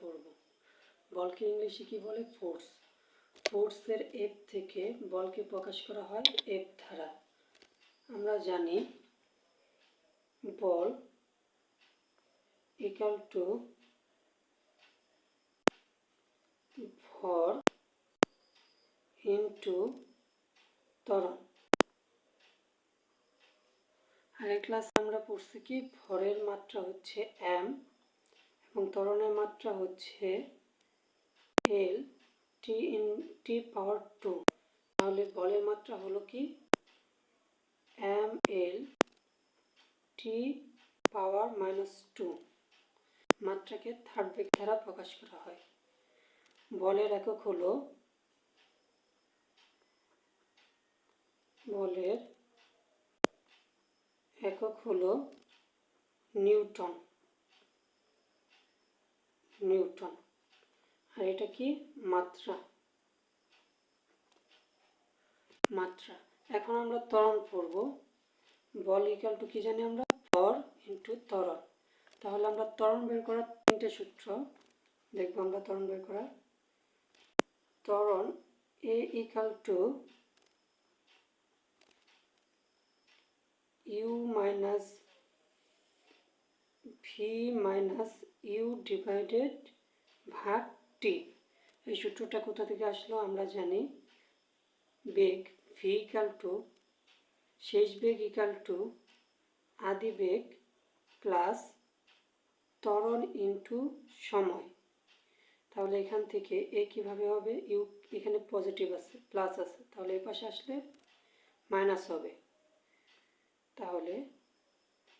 পড়ব। বলকে ইংলিশে কি বলে? ফোর্স। ফোর্সের এফ থেকে বলকে প্রকাশ করা হয় এফ দ্বারা। আমরা জানি বল ইকুয়াল টু ভর ইনটু ত্বরণ। আগের ক্লাসে আমরা পড়ছি কি ভরের মাত্রা হচ্ছে এম এবং ত্বরণের মাত্রা হচ্ছে এল টি পাওয়ার 2। তাহলে বলের মাত্রা হলো কি এম এল টি পাওয়ার -2। মাত্রাকে থার্ড বেগ দ্বারা প্রকাশ করা হয়। বলের একক হলো নিউটন। আর এটা কি মাত্রা। এখন আমরা ত্বরণ পড়ব। বল ইকুয়াল টু কি জানি আমরা? ভর ইনটু ত্বরণ। তাহলে আমরা ত্বরণ বের করার তিনটে সূত্র দেখব। আমরা ত্বরণ বের করার ত্বরণ a equal to u minus v minus u divided ভাগ টি। এই সূত্রটা কোথা থেকে আসলো? আমরা জানি বেগ ভি ইকুয়াল টু শেষ বেগ ইকুয়াল টু আদি বেগ প্লাস ত্বরণ ইনটু সময়। তাহলে এখান থেকে এ কিভাবে হবে? ইউ এখানে পজিটিভ আছে, প্লাস আছে, তাহলে এই পাশে আসলে মাইনাস হবে। তাহলে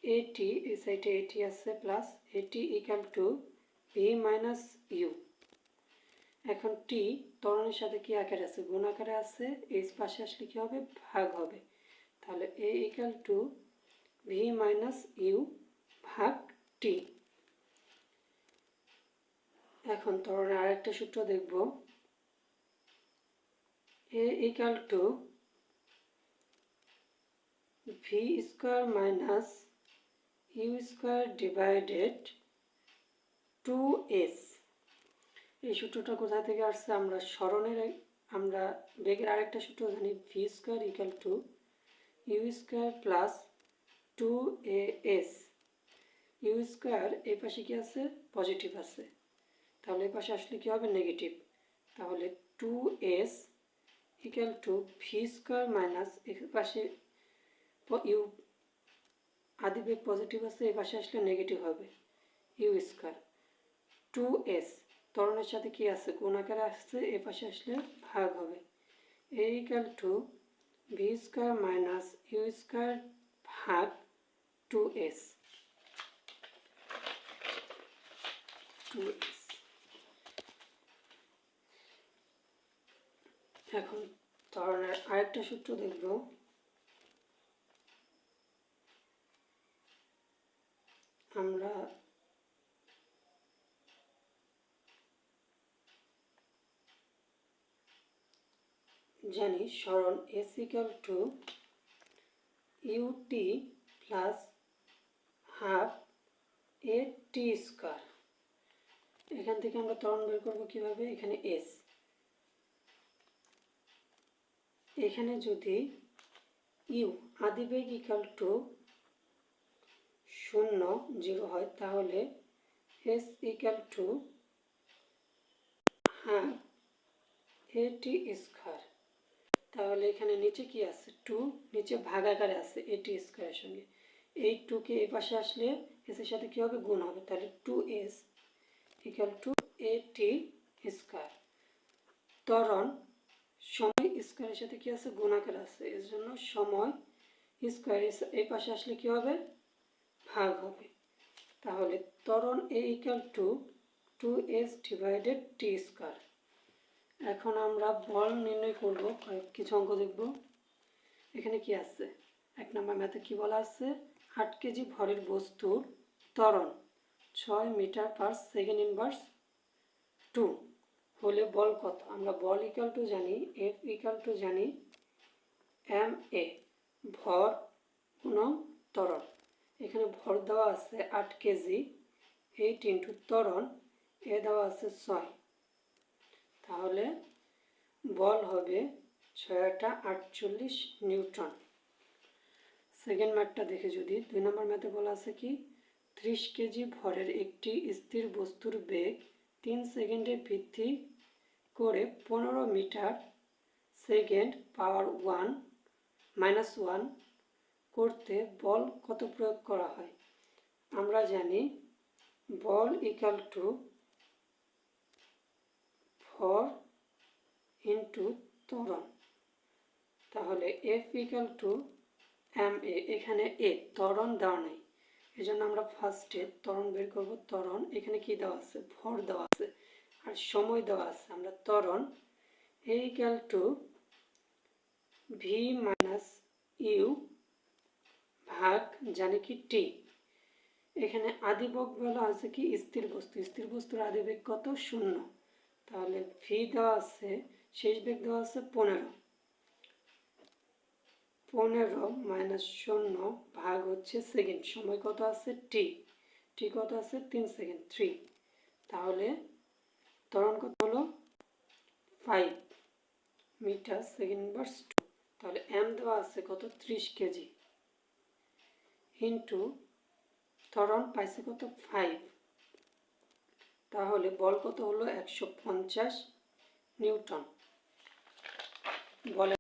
এটি এই সাইডে এটি আছে প্লাস এটি equal to v minus u. এখন টি ত্বরণের সাথে কি আকারে আছে? গুণ আকারে আছে। এই পাশে আসলে কি হবে? ভাগ হবে। তাহলে a equal to v minus u ভাগ টি। এখন ত্বরণের আরেকটা সূত্র দেখব। A equal to v square minus u square divided 2s। এই সূত্রটা কোথা থেকে আসছে? আমরা বেগের আরেকটা সূত্র জানি v square equal to u square plus 2as। U square এই পাশে কি আছে? পজিটিভ আছে, তাহলে এই পাশে আসলে কি হবে? নেগেটিভ। তাহলে 2s equal to v square minus এই পাশে ইউ আদি বেগ পজিটিভ আছে, এই পাশে আসলে নেগেটিভ হবে, ইউ স্কোয়ার 2s। ত্বরণের সাথে কি আছে? গুণ আকারে আসছে, এই পাশে আসলে ভাগ হবে। A equal to v square minus u square ভাগ 2s। এখন ত্বরণের আরেকটা সূত্র দেখব। আমরা জানি সরণ s equal to u t plus half a t square. এখান থেকে আমরা ত্বরণ বের করবো কিভাবে? এখানে এস, এখানে যদি ইউ আদিবেগ ইকুয়াল টু 0 হয় তাহলে S equal to half a t square. তাহলে এখানে নিচে কি আছে? 2, নিচে ভাগাকারে আছে এটি স্কোয়ারের সঙ্গে। এই 2কে এই পাশে আসলে এস এর সাথে কি হবে? গুণ হবে। তাহলে 2s equal to A t square. ত্বরণ সময় স্কোয়ারের সাথে কি আছে? গুণ আকারে আছে, এর জন্য সময় স্কোয়ার এই পাশে আসলে কি হবে? ভাগ হবে। তাহলে ত্বরণ a equal to 2s divided t square. এখন আমরা বল নির্ণয় করব। কিছু অঙ্ক দেখব। এখানে কি আছে? 1 নম্বর ম্যাথে কি বলা আছে? 8 কেজি ভরের বস্তুর ত্বরণ 6 মিটার পার সেকেন্ড ইনভার্স 2 হলে বল কত? আমরা বল ইকুয়াল টু জানি এফ ইকুয়াল টু জানি এম এ, ভর গুণন ত্বরণ। এখানে ভর দেওয়া আছে 8 কেজি, 8 ইন্টু ত্বরণ এ দেওয়া আছে 6, তাহলে বল হবে 6×48 নিউটন। সেকেন্ড ম্যাথটা দেখে যদি 2 নম্বর ম্যাথে বলা আছে কি 30 কেজি ভরের একটি স্থির বস্তুর বেগ 3 সেকেন্ডে বৃদ্ধি করে 15 মিটার সেকেন্ড পাওয়ার 1 করতে বল কত প্রয়োগ করা হয়। আমরা জানি বল ইকুয়াল টু ভর ইন্টু ত্বরণ, তাহলে F ইকুয়াল টু ma, এখানে এ ত্বরণ দেওয়া নেই, এই জন্য আমরা ফার্স্টে ত্বরণ বের করব। ত্বরণ এখানে কি দেওয়া আছে, ভর দেওয়া আছে আর সময় দেওয়া আছে। আমরা ত্বরণ a equal to v minus u ভাগ জানি কি টি। এখানে আদিবেগ বলা আছে কি স্থির বস্তু, স্থির বস্তুর আদিবেগ কত, 0, তাহলে ভি দেওয়া আছে, শেষ বেগ দেওয়া আছে 15 মাইনাস 0 ভাগ হচ্ছে সেকেন্ড, সময় কত আছে টি কত আছে 3 সেকেন্ড 3, তাহলে ত্বরণ কত হলো 5 মিটার সেকেন্ড ইনভার্স 2, তাহলে এম দেওয়া আছে কত 30 কেজি ইন্টু ত্বরণ পাইছে কত 5, তাহলে বল কত হলো 150 নিউটন। বলে